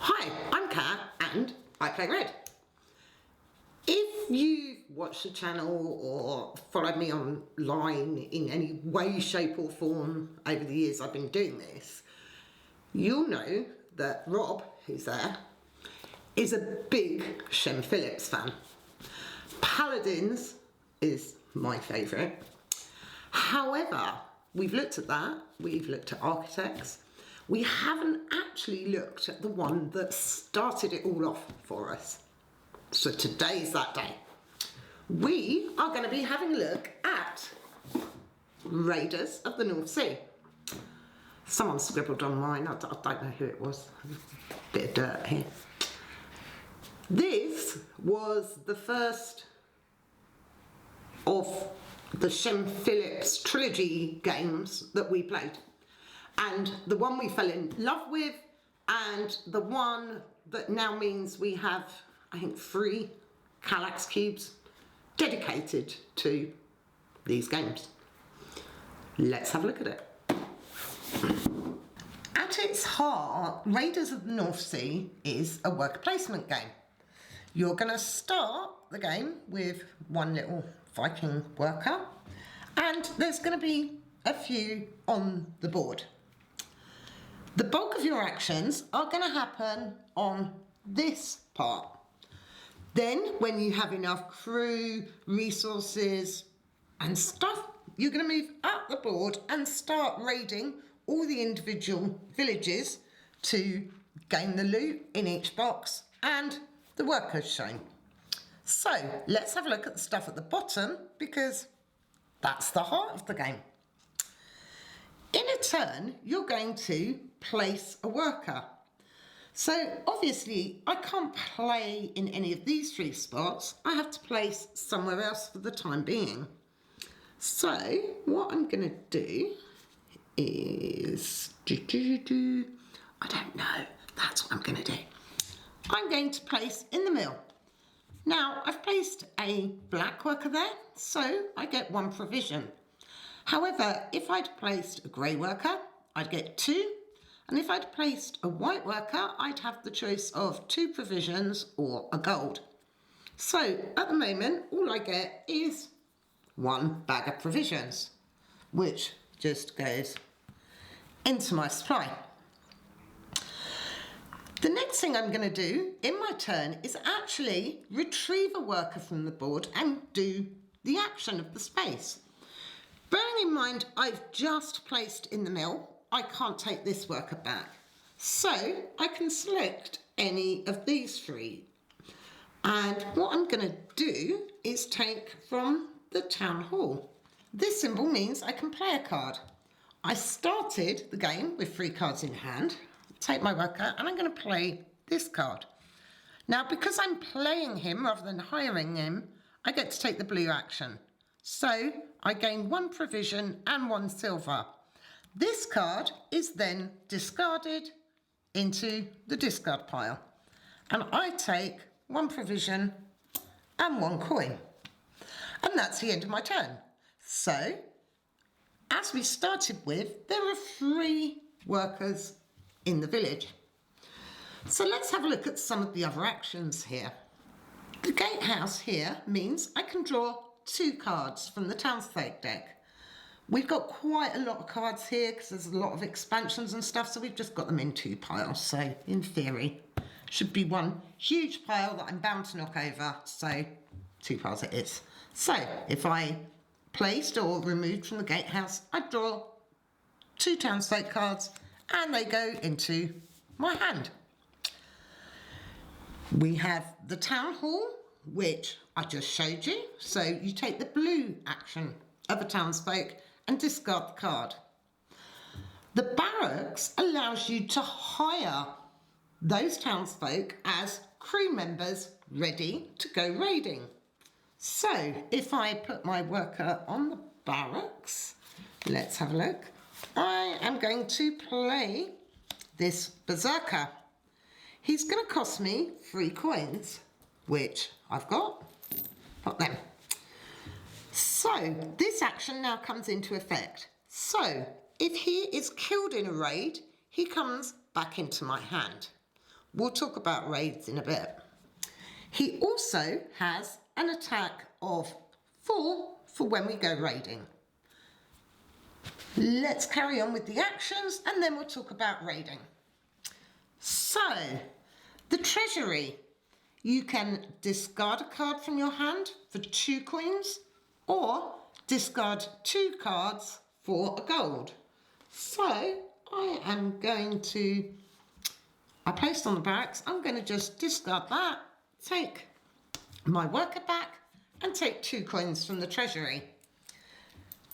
Hi, I'm Kat and I play Red. If you've watched the channel or followed me online in any way, shape or form over the years I've been doing this, you'll know that Rob, who's there, is a big Shem Phillips fan. Paladins is my favourite. However, we've looked at that, we've looked at Architects. We haven't actually looked at the one that started it all off for us. So today's that day. We are going to be having a look at Raiders of the North Sea. Someone scribbled on mine, I don't know who it was. Bit of dirt here. This was the first of the Shem Phillips trilogy games that we played. And the one we fell in love with, and the one that now means we have, I think, 3 Kallax cubes dedicated to these games. Let's have a look at it. At its heart, Raiders of the North Sea is a worker placement game. You're going to start the game with one little Viking worker, and there's going to be a few on the board. The bulk of your actions are going to happen on this part. Then, when you have enough crew, resources and stuff, you're going to move up the board and start raiding all the individual villages to gain the loot in each box and the workers shown. So, let's have a look at the stuff at the bottom because that's the heart of the game. In a turn, you're going to place a worker. So obviously I can't play in any of these 3 spots. I have to place somewhere else for the time being. So what I'm going to do is, I don't know, that's what I'm going to do. I'm going to place in the mill. Now I've placed a black worker there, so I get 1 provision. However, if I'd placed a grey worker, I'd get 2. And if I'd placed a white worker, I'd have the choice of 2 provisions or a gold. So at the moment, all I get is 1 bag of provisions, which just goes into my supply. The next thing I'm going to do in my turn is actually retrieve a worker from the board and do the action of the space. Bearing in mind I've just placed in the mill, I can't take this worker back. So I can select any of these 3. And what I'm going to do is take from the town hall. This symbol means I can play a card. I started the game with 3 cards in hand. Take my worker and I'm going to play this card. Now because I'm playing him rather than hiring him, I get to take the blue action. So I gain 1 provision and 1 silver. This card is then discarded into the discard pile. And I take 1 provision and 1 coin. And that's the end of my turn. So, as we started with, there are 3 workers in the village. So let's have a look at some of the other actions here. The gatehouse here means I can draw 2 cards from the townsfolk deck. We've got quite a lot of cards here because there's a lot of expansions and stuff, so we've just got them in 2 piles. So in theory, should be 1 huge pile that I'm bound to knock over. So 2 piles it is. So if I placed or removed from the gatehouse, I draw 2 townsfolk cards and they go into my hand. We have the town hall, which I just showed you. So you take the blue action of a townsfolk and discard the card. The barracks allows you to hire those townsfolk as crew members ready to go raiding. So if I put my worker on the barracks, let's have a look. I am going to play this berserker. He's going to cost me 3 coins, which I've got them. So this action now comes into effect. So if he is killed in a raid, he comes back into my hand. We'll talk about raids in a bit. He also has an attack of 4 for when we go raiding. Let's carry on with the actions and then we'll talk about raiding. So, the treasury. You can discard a card from your hand for 2 coins or discard 2 cards for a gold. So, I placed on the barracks, I'm going to just discard that, take my worker back and take 2 coins from the treasury.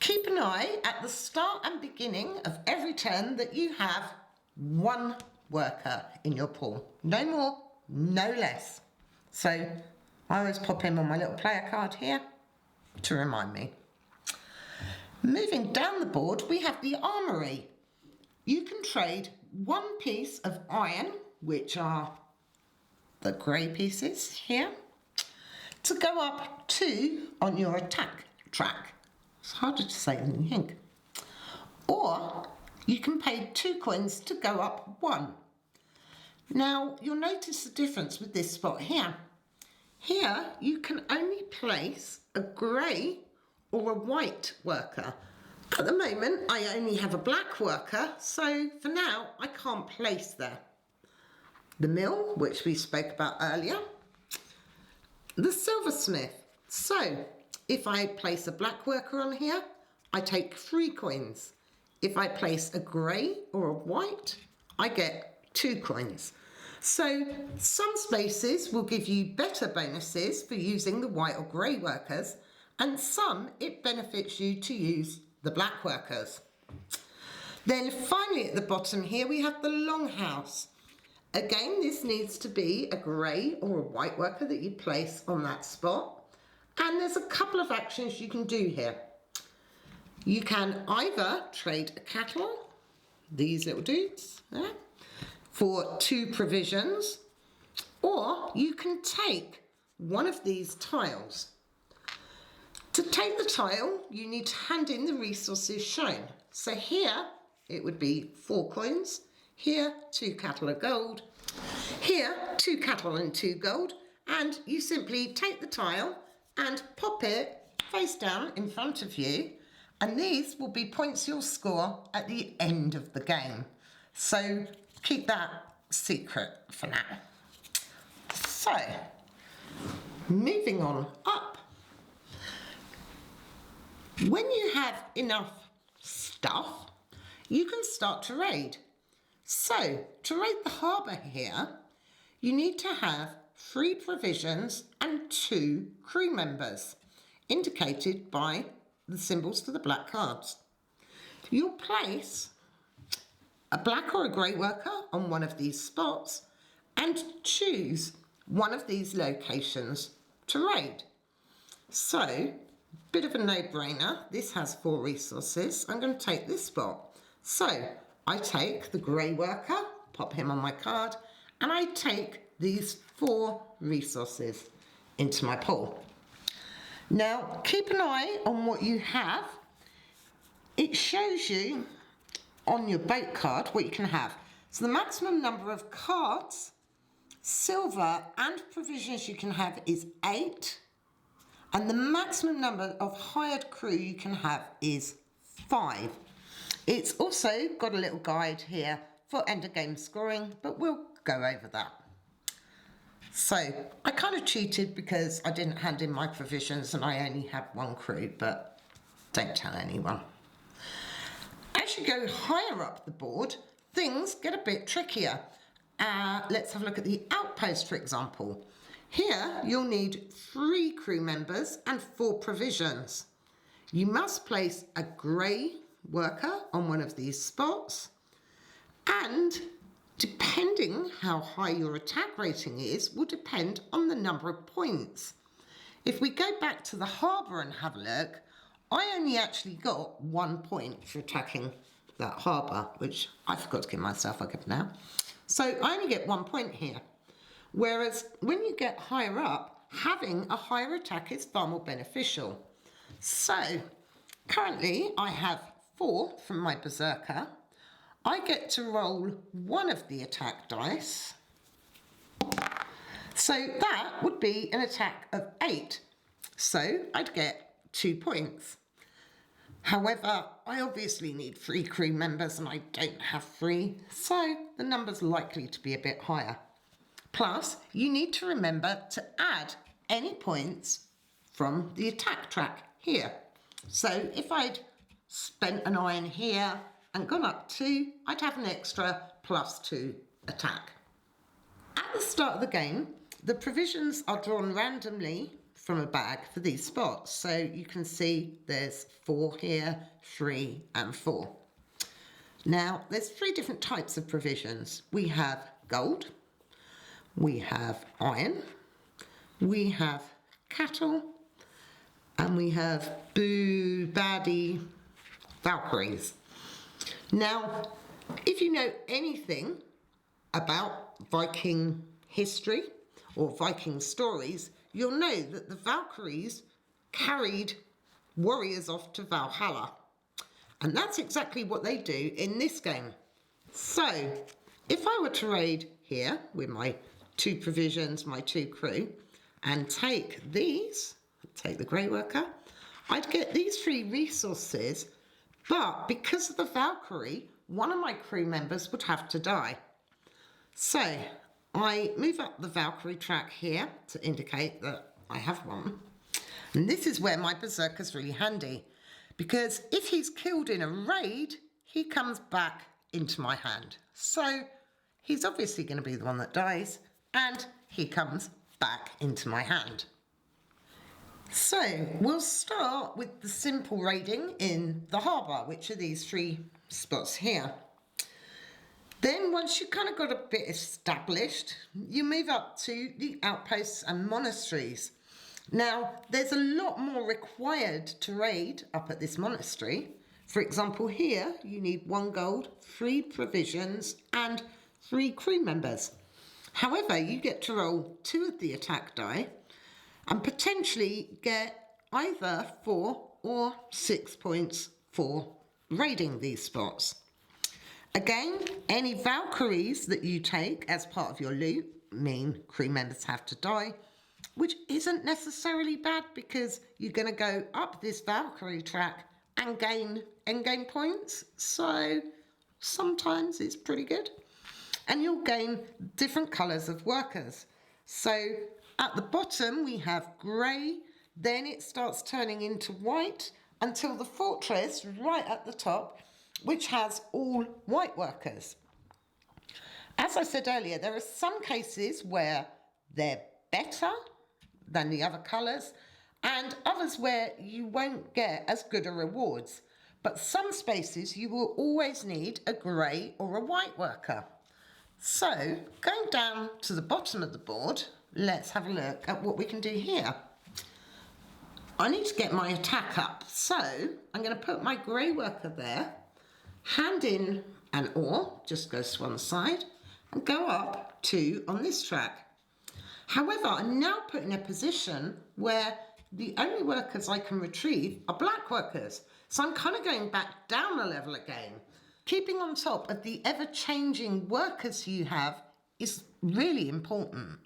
Keep an eye at the start and beginning of every turn that you have 1 worker in your pool. No more, no less. So I always pop him on my little player card here to remind me. Moving down the board, we have the armoury. You can trade 1 piece of iron, which are the grey pieces here, to go up 2 on your attack track. It's harder to say than you think. Or you can pay 2 coins to go up 1. Now, you'll notice the difference with this spot here. Here, you can only place a grey or a white worker. At the moment, I only have a black worker, so for now, I can't place there. The mill, which we spoke about earlier. The silversmith. So, if I place a black worker on here, I take 3 coins. If I place a grey or a white, I get 2 coins. So some spaces will give you better bonuses for using the white or grey workers, and some it benefits you to use the black workers. Then finally at the bottom here we have the longhouse. Again, this needs to be a grey or a white worker that you place on that spot. And there's a couple of actions you can do here. You can either trade a cattle, these little dudes, for 2 provisions, or you can take one of these tiles. To take the tile, you need to hand in the resources shown. So here, it would be 4 coins, here 2 cattle of gold, here 2 cattle and 2 gold, and you simply take the tile and pop it face down in front of you, and these will be points you'll score at the end of the game. So keep that secret for now. So, moving on up. When you have enough stuff, you can start to raid. So, to raid the harbour here, you need to have 3 provisions and 2 crew members, indicated by the symbols for the black cards. You'll place a black or a grey worker on one of these spots and choose one of these locations to raid. So, bit of a no-brainer. This has 4 resources. I'm going to take this spot. So, I take the grey worker, pop him on my card, and I take these 4 resources into my pool. Now, keep an eye on what you have. It shows you on your boat card what you can have. So the maximum number of cards, silver and provisions you can have is 8. And the maximum number of hired crew you can have is 5. It's also got a little guide here for end of game scoring, but we'll go over that. So I kind of cheated because I didn't hand in my provisions and I only had 1 crew, but don't tell anyone. As you go higher up the board, things get a bit trickier. Let's have a look at the outpost, for example. Here, you'll need 3 crew members and 4 provisions. You must place a grey worker on one of these spots, and depending how high your attack rating is, will depend on the number of points. If we go back to the harbour and have a look, I only actually got 1 point for attacking that harbour, which I forgot to give myself a give now. So I only get 1 point here. Whereas when you get higher up, having a higher attack is far more beneficial. So currently I have 4 from my berserker. I get to roll 1 of the attack dice, So that would be an attack of 8. So I'd get 2 points. However, I obviously need 3 crew members and I don't have 3, so the number's likely to be a bit higher. Plus, you need to remember to add any points from the attack track here. So if I'd spent an iron here and gone up 2, I'd have an extra +2 attack. At the start of the game, the provisions are drawn randomly from a bag for these spots. So you can see there's 4 here, 3 and 4. Now, there's 3 different types of provisions. We have gold, we have iron, we have cattle, and we have boo baddie Valkyries. Now, if you know anything about Viking history or Viking stories, you'll know that the Valkyries carried warriors off to Valhalla. And that's exactly what they do in this game. So, if I were to raid here with my 2 provisions, my 2 crew, and take these, take the grey worker, I'd get these 3 resources, but because of the Valkyrie, one of my crew members would have to die. So, I move up the Valkyrie track here to indicate that I have one. And this is where my berserker's really handy, because if he's killed in a raid, he comes back into my hand. So he's obviously going to be the one that dies, and he comes back into my hand. So we'll start with the simple raiding in the harbour, which are these 3 spots here. Then once you've kind of got a bit established, you move up to the outposts and monasteries. Now, there's a lot more required to raid up at this monastery. For example, here you need 1 gold, 3 provisions and 3 crew members. However, you get to roll 2 of the attack die and potentially get either 4 or 6 points for raiding these spots. Again, any Valkyries that you take as part of your loot mean crew members have to die, which isn't necessarily bad because you're going to go up this Valkyrie track and gain endgame points. So sometimes it's pretty good. And you'll gain different colours of workers. So at the bottom we have grey, then it starts turning into white until the fortress right at the top, which has all white workers. As I said earlier, there are some cases where they're better than the other colours and others where you won't get as good a rewards. But some spaces you will always need a grey or a white worker. So going down to the bottom of the board, let's have a look at what we can do here. I need to get my attack up, so I'm going to put my grey worker there, hand in an ore, just goes to one side, and go up 2 on this track. However, I'm now put in a position where the only workers I can retrieve are black workers. So I'm kind of going back down a level again. Keeping on top of the ever-changing workers you have is really important.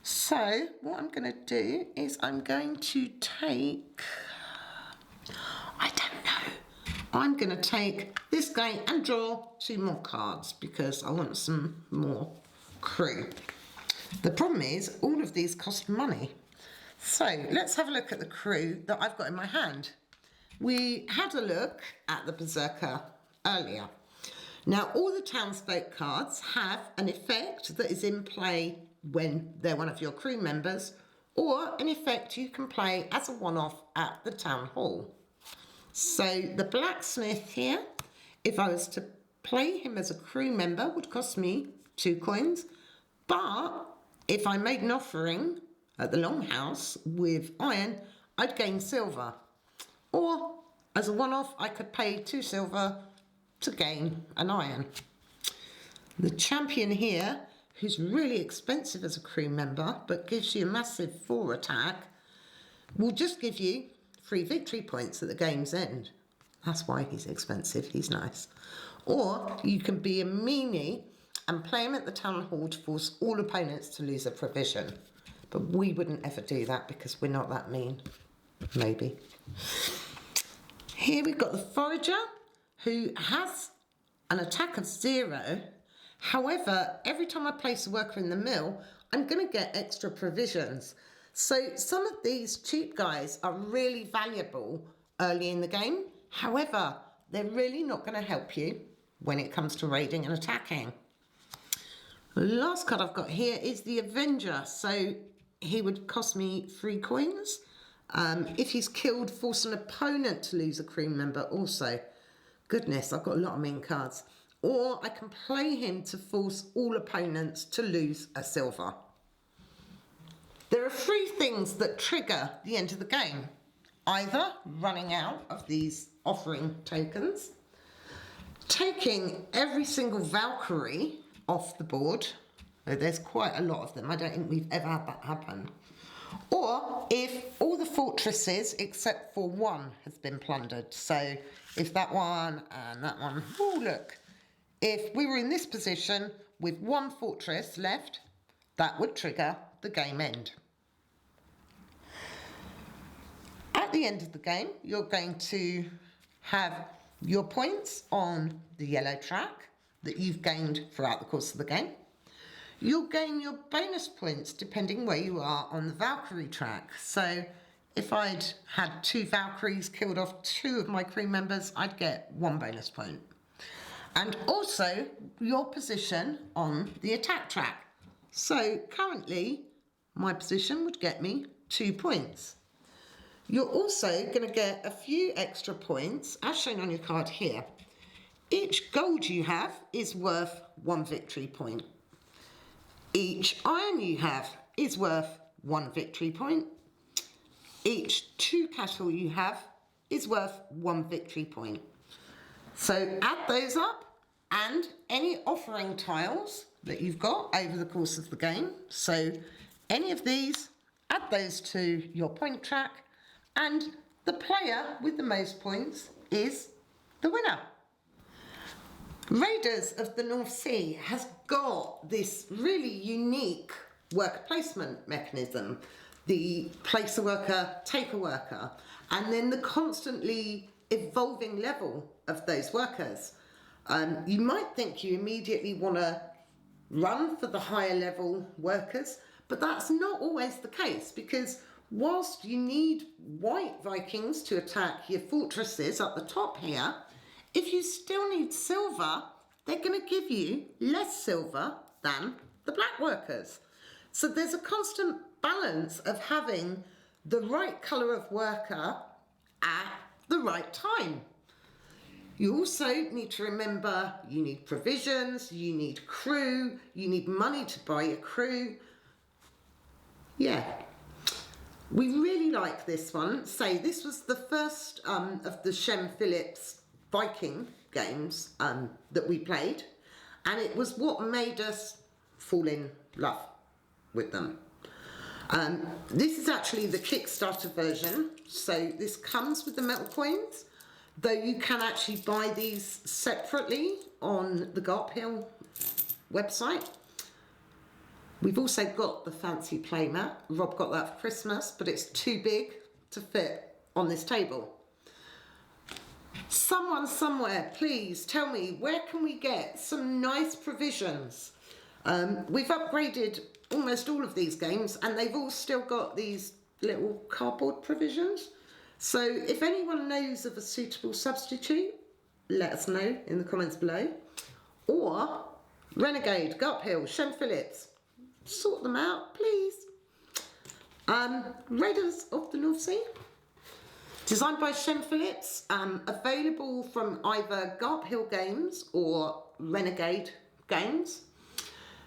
So what I'm going to do is I'm going to take, I don't know, I'm going to take this guy and draw 2 more cards because I want some more crew. The problem is all of these cost money. So let's have a look at the crew that I've got in my hand. We had a look at the Berserker earlier. Now all the townsfolk cards have an effect that is in play when they're one of your crew members, or an effect you can play as a one-off at the town hall. So the blacksmith here, if I was to play him as a crew member, would cost me 2 coins, but if I made an offering at the longhouse with iron, I'd gain silver. Or as a one-off, I could pay 2 silver to gain an iron. The champion here, who's really expensive as a crew member, but gives you a massive 4 attack, will just give you 3 victory points at the game's end. That's why he's expensive, he's nice. Or you can be a meanie and play him at the town hall to force all opponents to lose a provision. But we wouldn't ever do that because we're not that mean. Maybe. Here we've got the forager who has an attack of 0. However, every time I place a worker in the mill, I'm going to get extra provisions. So some of these cheap guys are really valuable early in the game. However, they're really not going to help you when it comes to raiding and attacking. The last card I've got here is the Avenger. So he would cost me 3 coins. If he's killed, force an opponent to lose a crew member also. Goodness, I've got a lot of mean cards. Or I can play him to force all opponents to lose a silver. There are 3 things that trigger the end of the game. Either running out of these offering tokens, taking every single Valkyrie off the board. There's quite a lot of them. I don't think we've ever had that happen. Or if all the fortresses except for one has been plundered. So if that one and that one, oh look, if we were in this position with 1 fortress left, that would trigger the game end. At the end of the game, you're going to have your points on the yellow track that you've gained throughout the course of the game. You'll gain your bonus points depending where you are on the Valkyrie track. So if I'd had 2 Valkyries killed off 2 of my crew members, I'd get 1 bonus point. And also your position on the attack track. So currently my position would get me 2 points. You're also going to get a few extra points as shown on your card here. Each gold you have is worth 1 victory point. Each iron you have is worth 1 victory point. Each 2 cattle you have is worth 1 victory point. So add those up and any offering tiles that you've got over the course of the game. So any of these, add those to your point track and the player with the most points is the winner. Raiders of the North Sea has got this really unique worker placement mechanism. The place a worker, take a worker, and then the constantly evolving level of those workers. You might think you immediately want to run for the higher level workers, but that's not always the case because whilst you need white Vikings to attack your fortresses at the top here, if you still need silver, they're going to give you less silver than the black workers. So there's a constant balance of having the right colour of worker at the right time. You also need to remember you need provisions, you need crew, you need money to buy your crew. Yeah. We really like this one. So this was the first of the Shem Phillips Viking games that we played, and it was what made us fall in love with them. This is actually the Kickstarter version, so this comes with the metal coins, though you can actually buy these separately on the Garphill website. We've also got the fancy playmat. Rob got that for Christmas, but it's too big to fit on this table. Someone somewhere, please tell me, where can we get some nice provisions? We've upgraded almost all of these games and they've all still got these little cardboard provisions. So if anyone knows of a suitable substitute, let us know in the comments below. Or Renegade, Garphill, Shem Phillips, sort them out, please. Raiders of the North Sea. Designed by Shem Phillips, available from either Garphill Games or Renegade Games.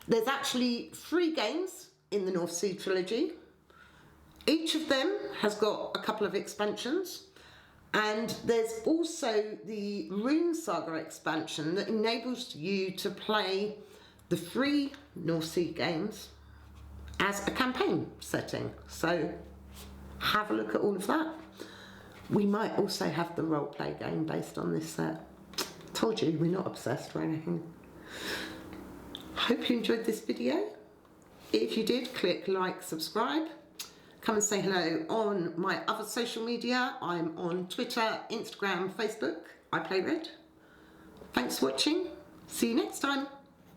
There's actually 3 games in the North Sea trilogy. Each of them has got a couple of expansions, and there's also the Rune Saga expansion that enables you to play the 3 North Sea games as a campaign setting. So have a look at all of that. We might also have the role-play game based on this set. Told you, we're not obsessed or anything. Hope you enjoyed this video. If you did, click like, subscribe. Come and say hello on my other social media. I'm on Twitter, Instagram, Facebook. I play red. Thanks for watching. See you next time.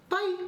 Bye.